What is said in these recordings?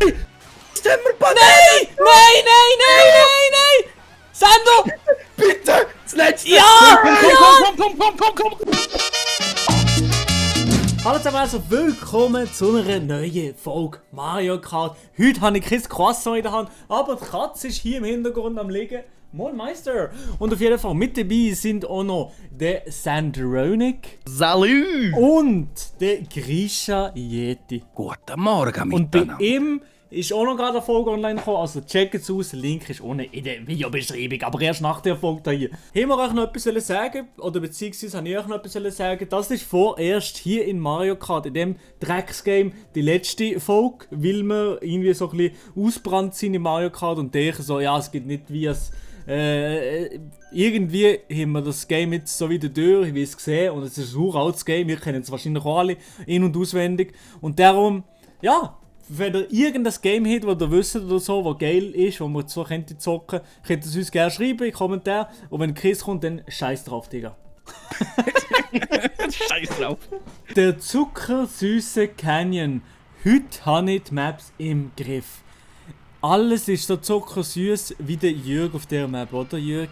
Stimmt mir Bananen! Nein! Nein, nein, nein, nein, nein! Sendo! Bitte! Das letzte! Ja! Komm! Hallo zusammen, also willkommen zu einer neuen Folge Mario Kart. Heute habe ich kein Croissant in der Hand, aber die Katze ist hier im Hintergrund am liegen. Moin Meister! Und auf jeden Fall mit dabei sind auch noch der Sandronic. Salut! Und der Grisha Yeti. Guten Morgen Und bei miteinander. ihm ist auch noch gerade eine Folge online gekommen, also checkt es aus, der Link ist unten in der Videobeschreibung, aber erst nach der Folge hier. Haben wir euch noch etwas sagen, oder beziehungsweise habe ich euch noch etwas sagen, das ist vorerst hier in Mario Kart, in dem Drecksgame, die letzte Folge, weil wir irgendwie so ein bisschen ausgebrannt sind in Mario Kart und denken so, ja, es geht nicht wie es... irgendwie haben wir das Game jetzt so wieder durch, wie es gesehen, und es ist ein uraltes Game, wir kennen es wahrscheinlich auch alle in- und auswendig, und darum, ja, wenn ihr irgendein Game habt, das ihr wisst oder so, was geil ist, wo man so könnte zocken, könnt ihr es uns gerne schreiben in den Kommentaren, und wenn Chris kommt, dann scheiß drauf, Digga. Scheiß drauf. Der zuckersüße Canyon, heute habe ich die Maps im Griff. Alles ist so zuckersüß wie der Jürg auf der Map, oder Jürg?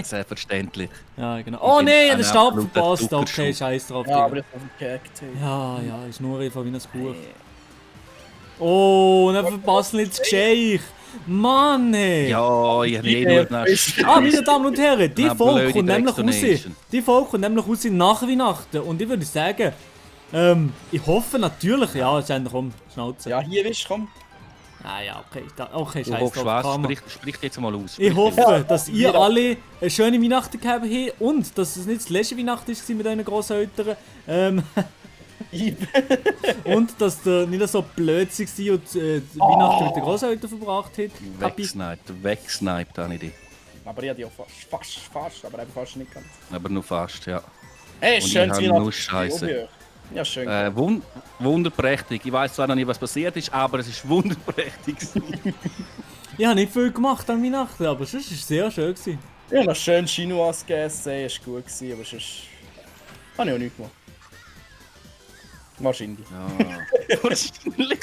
Selbstverständlich. Ja, genau. Oh bin nein, ein der Stab absoluter verpasst. Okay, Zuckerschuh. scheiß drauf, Ja, aber Digga. ich hab verkackt. Hey. Ja, ist nur einfach wie ein Buch. Oh, dann verpassen wir jetzt Geschenk. Mann, ey. Ja, ich habe eh nur nach... Meine Damen und Herren, die Eine Folge blöde kommt nämlich raus. Drecksdonation. Die Folge kommt nämlich raus nach Weihnachten. Und ich würde sagen, ich hoffe natürlich, ja, jetzt endlich um Schnauze. Ja, hier ist, komm. Ah ja, okay, okay, Du scheiß hoffst drauf. was? Karma. Sprich jetzt mal aus. Ich hoffe, Ja, dass ihr wieder. alle eine schöne Weihnachten gehabt habt und dass es nicht das letzte Weihnachten war mit euren Grosseltern. Und dass ihr nicht so blödsig seid und die Weihnachten mit den Grosseltern verbracht habt. Wegsniped habe ich dich. Aber ich hab die auch fast, aber eben fast nicht ganz. Aber nur fast, ja. Hey, Und schön ich zu habe Weihnachten. nur Scheiße. Ja, schön. Wunderprächtig. Ich weiß zwar noch nicht, was passiert ist, aber es ist wunderprächtig. Ich habe nicht viel gemacht an Weihnachten, aber sonst war es sehr schön. Gewesen. Ich hab noch schön Chinois gegessen, ist gut gewesen, aber sonst... Habe ich auch nichts gemacht. Wahrscheinlich. Ja, wahrscheinlich.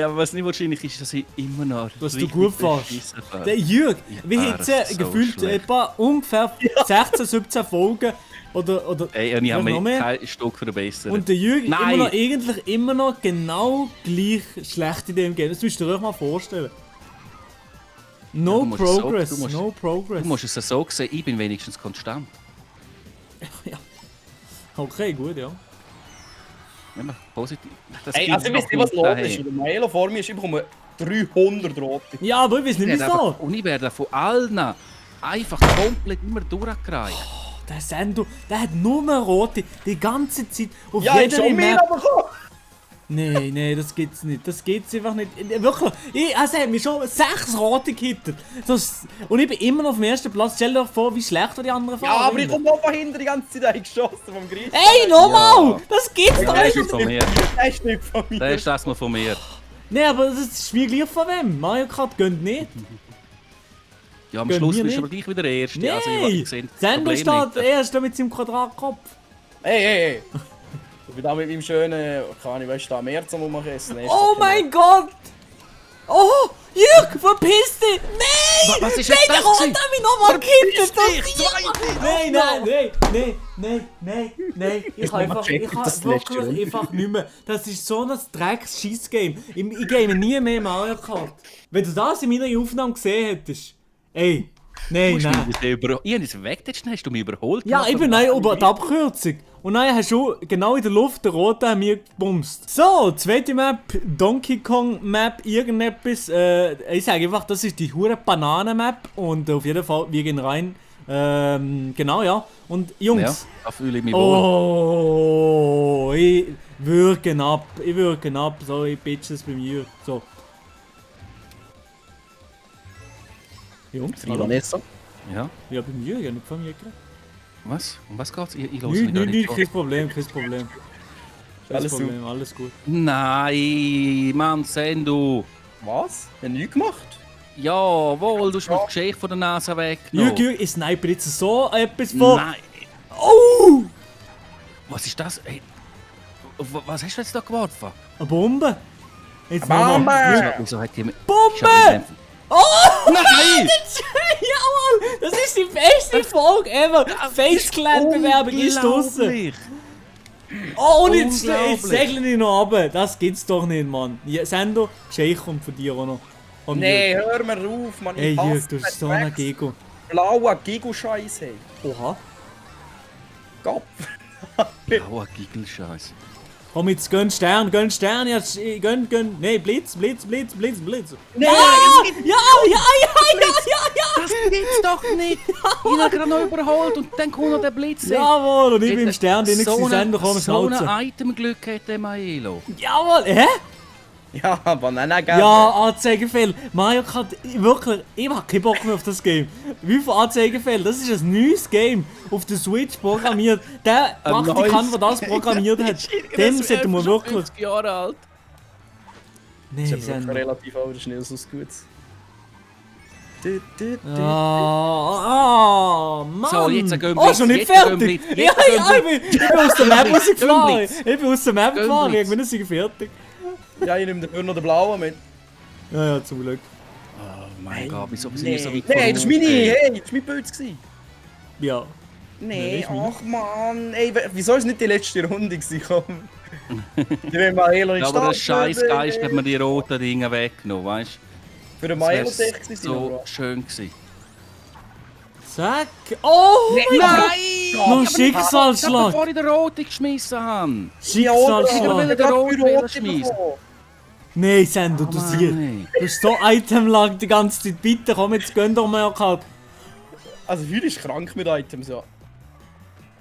Aber was nicht wahrscheinlich ist, dass ich immer noch... Dass du richtig gut fährst. beschissen fahre. Der Jürg, wir Ja, haben das jetzt ist so gefühlt schlecht. etwa ungefähr 16, 17 Folgen oder Ey, und ich habe noch mich mehr. kein Stück verbessert. Und der Jürg ist Nein. immer noch genau gleich schlecht in dem Game. Das müsst ihr euch mal vorstellen. No du musst es so- progress, du musst- no progress. Du musst es so sehen, ich bin wenigstens konstant. Ja. Okay, gut, ja. Immer positiv. Das Hey, gibt's also ich weiß doch nicht, was los daheim. ist. Wenn der Maelo vor mir ist, ich bekomme 300 rote. Ja, aber ich weiß nicht wieso. Und ich werde von allen einfach komplett immer durchgereicht. Der Sendo, der hat nur rote die ganze Zeit auf Ja, ich jeder schon mehr Map. bekommen. Nee, das gibt's nicht. Das gibt's einfach nicht. Wirklich, also er hat mir schon 6 rote gehittet. Und ich bin immer noch auf dem ersten Platz. Stell dir doch vor, wie schlecht die anderen fahren. Ja, aber ich komme auch von hinten die ganze Zeit eingeschossen vom Griech. Ey, nochmal! Ja. Das gibt's doch Das nicht! ist von mir. Das ist nicht von mir. Das ist das mal von mir. Nee, aber das ist mir gleich von wem. Mario Kart gönnt nicht. Ja, am Gönn Schluss mir bist du nicht. aber gleich wieder der Erste. Nee! Also, ich sehe das Sendo Problem steht nicht. erst mit seinem Quadratkopf. Hey. Ich bin da mit meinem schönen, kann ich, weißt du, da März am essen. Oh mein Gott! Oh! Jürg, verpiss dich! Nein! Was ist Nein, jetzt der das Rot gewesen? hat mich nochmal gekittet! dich, Zweite! Nein! Ich kann mal checken, das wirklich lässt schon. einfach nicht mehr. Das ist so ein Drecks-Scheiss-Game. Ich game nie mehr Mario Kart. Wenn du das in meiner Aufnahme gesehen hättest. Ey, nein. Ich habe es weg, hast du mich überholt. Ja, ich bin neu über die Abkürzung. Und dann hast du genau in der Luft den roten an mir gebumst. So, zweite Map, Donkey Kong Map, irgendetwas. Ich sage einfach, das ist die hure Bananen-Map. Und auf jeden Fall, wir gehen rein. Genau, ja. Und Ja, Jungs. da fühle ich mich wohl. Oh, ich würgen ab. So, ich bitch es bei mir. So. Jungs, hallo? Vanessa. Ja, Ja, bei mir, ja, nicht von mir geredet. was? Um was geht's? Ich höre Nicht, kein Problem. Alles Alles gut. Nein, Mann, Sendu. Was? Ich hab nichts gemacht. Jawohl, du hast mir die Geschichte von der Nase weggenommen. Jürg, ich sniper jetzt so etwas von. Nein. Oh! Was ist das? Ey, was hast du jetzt da geworfen? Eine Bombe? Jetzt Bombe! nochmal. Wieso hat die... Bombe! Oh! Nein! Jawohl! Das ist die beste Folge ever! Faceclan-Bewerbung ist draussen! Unglaublich. Oh, und jetzt Unglaublich. segeln die noch runter! Das gibt's doch nicht, Mann! Ja, Sendo, Jake kommt von dir auch noch. Und Nee, hör mir auf, Mann. Ey, Ich hasse Jürg, du bist so den ein Drecks Gego. blauen Gigo-Scheiß, hey. Oha. Kopf. Blauer Giggelscheiß. Komm jetzt, gönn Stern, jetzt, gönn. Nee, Blitz. Nee, Ja, ja! Das gibt's doch nicht! Ich hab gerade noch überholt und dann kommt noch der Blitz. Jawohl, und ich bin im Stern drin, so Sender, komm, so Schnauze. ein Itemglück hat der Maelo. Jawohl, hä? Ja, Banana gerne. Ja, Anzeigefehler. Mario Kart, wirklich, ich hab keinen Bock mehr auf das Game. Wie viele Anzeigefehler? Das ist ein neues Game auf der Switch programmiert. Der Praktikant, der das programmiert hat, dem sollten wir wirklich... 50 Jahre alt. Nee, Das ist ja Sender. relativ alt, das ist nicht so gut. Mann! So, jetzt gehen wir Oh, schon nicht jetzt gehen fertig! wir- Ja, jetzt ja, ich bin aus der Map rausgefahren! Blitz. Ich bin aus der Map Gehen gefahren, Blitz. ich bin nicht fertig. Ja, ich nehme dafür noch den blauen mit. Ja, ja, zum Glück. Oh mein Gott, wieso sind Nee, wir so weit nee, das ist meine, hey, das ist mein Pilz gewesen. Ja. Nee, ist meine. ach man, ey, wieso ist nicht die letzte Runde gewesen, komm? Ich will Maelo in Ja, die aber der Stadt scheiß Geist hat mir die roten Dinge weggenommen, weißt Für den du? Maelo Das dicht wär gewesen, so oder? schön gewesen. Zack. Oh mein Gott! Nein! Noch ein Ich hab Schicksalsschlag! bevor ich den roten geschmissen habe. Schicksalsschlag! will den roten Wähler schmeißen. Nein, Sendo, du Mann, siehst. ey. Du bist so Itemlag die ganze Zeit. Bitte komm, jetzt gönn doch mal halt. Also, heute ist krank mit Items, ja.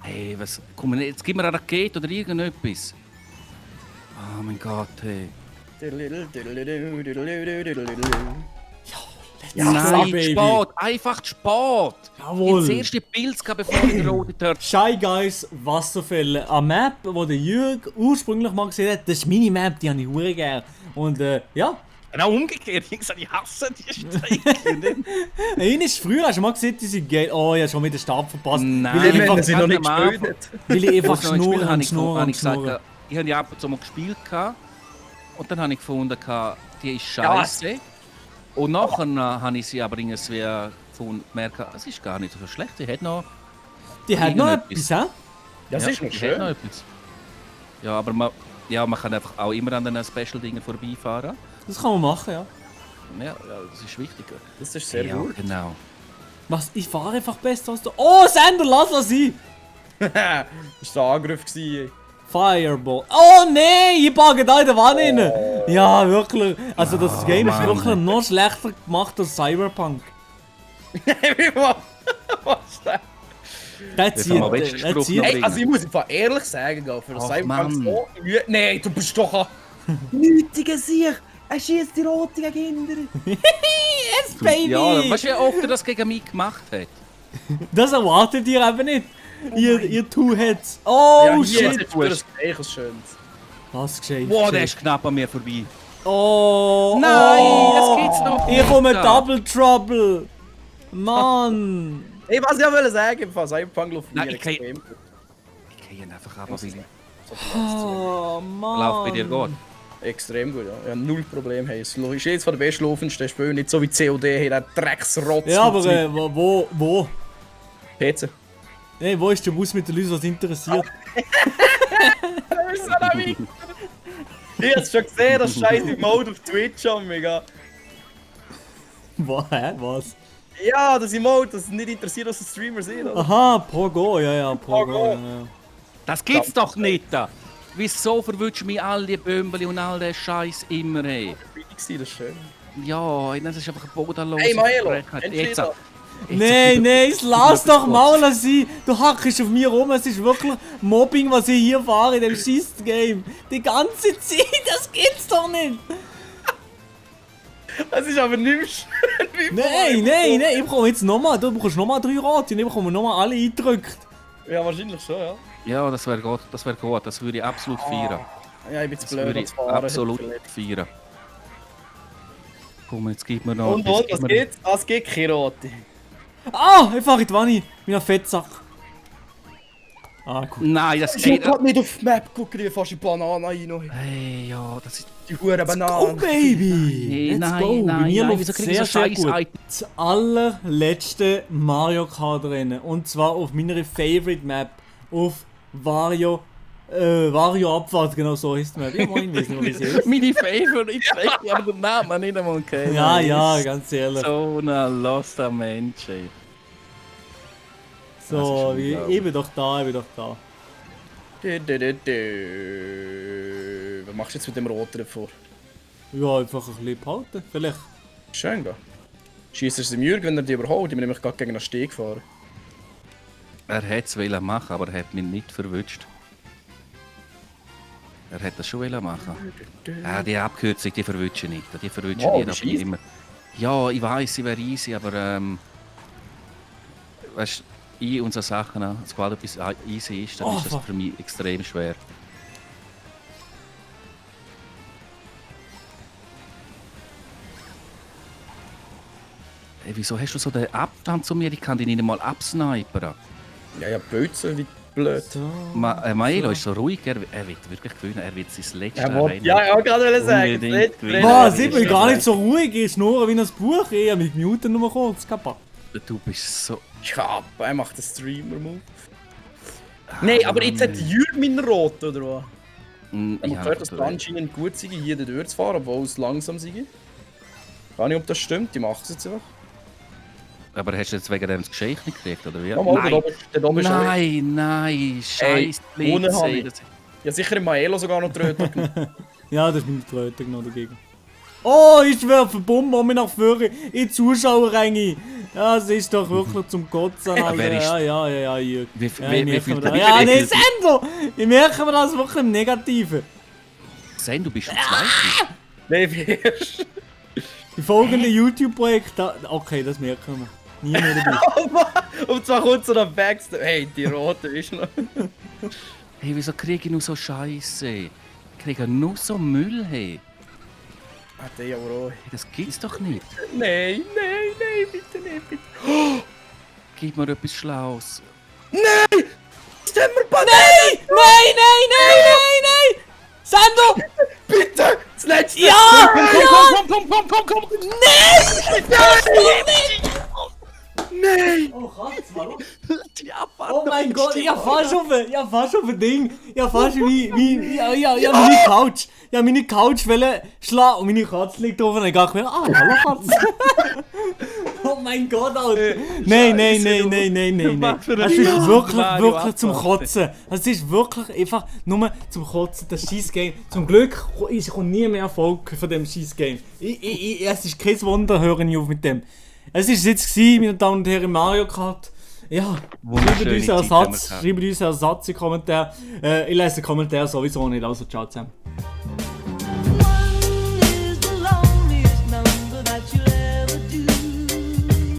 Hey, was? Komm, jetzt gib mir eine Rakete oder irgendetwas. Oh mein Gott, hey. Ja, Nein, Baby. Sport! Einfach Sport! Jawohl. Das erste Pilz gehabt, bevor ich den roten Tört. Shy Guys Wasserfälle. Eine Map, die der Jürg ursprünglich mal gesehen hat. Das ist meine Map, die habe ich hure gern. Und ja. Genau umgekehrt. Ich gesagt, ich hasse die Strecke. Ihn ist früher, hast du mal gesehen, diese geil. Oh, ich habe schon wieder den Start verpasst. Nein, Weil ich einfach, Wenn sie noch nicht am Anfang- gespielt hat. weil ich einfach Als ich noch gespielt habe, schnurren. ich habe ja ab und zu mal gespielt gehabt. Und dann habe ich gefunden, die ist scheiße. Und nachher habe ich sie aber irgendwie gemerkt, es ist gar nicht so schlecht. Sie hat noch. Die hat noch irgendetwas. etwas, hä? Das ist noch die hat noch schön. etwas. Ja, aber man kann einfach auch immer an den Special-Dingen vorbeifahren. Das kann man machen, ja. Ja, das ist wichtig. Das ist sehr ja, gut. genau. Was? Ich fahre einfach besser als du. Oh, Sender, lass das sein! Das war der Angriff gewesen. Fireball. Oh nein, ich packe da in der Wanne rein. Ja, wirklich. Also das Game ist Mann. wirklich noch schlechter gemacht als Cyberpunk. Was ist das? Der Jetzt haben wir zieht... letzten Der Spruch zieht... noch Ey, also ich muss einfach ehrlich sagen, für das Ach, Cyberpunk Mann. so... Nee, du bist doch ein... Nötiger Sieg! Er schießt die Roten gegen Kinder! Yes, Baby! Ja, weißt du, wie oft er das gegen mich gemacht hat? Das erwartet ihr eben nicht. Ihr Two-Heads. Oh, Ja, hier shit. ist das echt Schönes. Was gescheit. Wow, der ist knapp an mir vorbei. Oh, Nein, oh. das geht's doch Ich nicht. komme Double Trouble. Mann. Ey, was ich auch wollte sagen, von Cyberpunk läuft Nein, mir ich kann- extrem gut. Ich gehe ihn einfach ab, weil ich Oh, Mann. lauf bei dir geht. Extrem gut, ja. Ich habe null Problem. Hey, es ist jetzt von der bestlaufendsten Spiel, nicht so wie COD, hey, der Drecksrotz. Ja, aber mit wo? PC. Nee, wo ist der Bus mit den Leuten, was interessiert? Das ist so ein Wichser. Ich hab's schon gesehen, das scheiße Mode auf Twitch an, mega. Hä? Was? Ja, das Emote, das nicht interessiert, was die Streamer sehen. Oder? Aha, Pro-Go, ja, Pro-Go. Pro-Go. Ja. Das gibt's doch nicht. Wieso verwünschen mich all die Bömbeli und all den Scheiß immer, hey? Das ist schön. Ja, das ist einfach ein bodenloses Hey, Maelo, Frechheit. entweder. Nein, lass doch mal sein! Du hackst auf mir rum, es ist wirklich Mobbing, was ich hier fahre in dem Schist-Game. Die ganze Zeit, das gibt's doch nicht! Das ist aber nicht schön. Nein, ich bekomme jetzt nochmal, du bekommst nochmal 3 Rote und ich bekomme nochmal alle eingedrückt. Ja, wahrscheinlich schon, ja. Ja, das wäre gut, das würde ich absolut feiern. Ja, ich bin zu Das blöd, würde um ich zu fahren. absolut feiern. Komm, jetzt gib mir noch... Und, jetzt was gib mir- geht's? Ah, es geht keine Rote. Ah, ich fahre in die Wanne, mit einem Fettsack. Ah, gut. Nein, das Ich geht. hab nicht auf die Map geguckt, ich fast in Banane rein. Hey, ja, das ist. Die hure Oh, Banane. Baby! Let's go! Bei mir läuft wieso es kriege ich sehr, so sehr scheiß gut. Item? Das allerletzte Mario Kart Rennen. Und zwar auf meiner Favorite Map. Auf Wario Abfahrt, genau so ist die Map. Ja, moin, weiß nicht, wie sie ist. Meine Favorite, ich weiß aber den Namen nicht einmal kennen. Ja, ganz ehrlich. So ein loster Mensch, ey. So, das ist ich unglaublich. bin doch da. Was machst du jetzt mit dem Roten davor? Ja, einfach ein bisschen behalten, vielleicht. Schön, gell? Schießt es im Jürgen, wenn er die überholt? Ich bin nämlich gerade gegen einen Steg gefahren. Er hätte es machen, aber er hat mich nicht verwünscht. Er hätte das schon machen. Die Abkürzung, die verwünschen nicht. Die verwünschen Oh, jeder die ist easy. immer. Ja, ich weiß, sie wäre easy, aber weißt du, ich und so Sachen, sobald etwas easy ist, dann Oh, ist das fuck. für mich extrem schwer. Hey, wieso hast du so den Abstand zu mir? Ich kann dich nicht einmal absnipern. Ja, Bötze, wie blöd. So. Maelo ist so ruhig, er wird wirklich gewinnen, er wird sein letztes Rennen Ja, ich gerade sagen. unbedingt Nicht gewinnen. Was, Ja, ich bin ist gar das nicht so ruhig, ich schnurre wie ein Buch. Ich habe mich gemutet nur kurz, kappa. Du bist so... Ja, er macht den Streamer-Move. Nein, aber jetzt hat Jürgen meinen Rot, oder was? Ich Ich habe habe gehört, dass es anscheinend gut sei, hier durchzufahren, obwohl es langsam sei. Ich weiß nicht, ob das stimmt, ich mache es jetzt einfach. Aber hast du jetzt wegen dem das Geschenk nicht gekriegt, oder wie? Mal, der oben ist auch- Nein, scheiß ohne Blitz, habe ey. ich. Das- Ja, sicher im Maelo sogar noch Tröter. Ja, das ist meine Tröte genau dagegen. Oh, ich werfe Bomben um mich nach vorne in die Zuschauerränge. Ja, das ist doch wirklich zum Kotzen, Alter. wer ist- Ja, Jürgen. Wie Ja, wie ich merke viel mir das. Ja, nee, Sendo! Ich merke mir das wirklich im Negativen. Sen, du bist schon Zweite. Nein, wie erst. Die folgenden YouTube-Projekte... Okay, das merken wir. Nie mehr dabei. Und zwar kommt so ein Backstab. Hey, die Rote ist noch. Hey, wieso kriege ich nur so Scheiße? Ich kriege nur so Müll, hey. Ah, der aber auch. Hey, das gibt's doch nicht. Nein, bitte nicht, bitte. Gib mir etwas Schlaues. Stimmt mir Bananen! Nein! Sendo! Bitte! Das letzte! Ja! Komm! Nein! Oh, Katz, hallo? Die Abfahrt. Oh mein Gott, ich hab fast auf ein Ding. Ich hab fast ja, meine Couch. Ja, meine Couch wollte schlagen und meine Katze liegt drauf und ich dachte mir, hallo Katze. Oh mein Gott, Alter. Nein. Was für ein Das ist Scheiß, wirklich Mario zum Abfahrt. Kotzen. Das ist wirklich einfach nur zum Kotzen, das Scheiß-Game. Zum Glück kommt nie mehr Erfolg von dem Scheiß-Game. Es ist kein Wunder, höre ich auf mit dem. Es war jetzt, meine Damen und Herren, Mario Kart. Ja, Wunderschöne schreibt uns Zeit haben wir Ersatz in die Kommentare. Ich lese den Kommentar sowieso nicht, also ciao zusammen.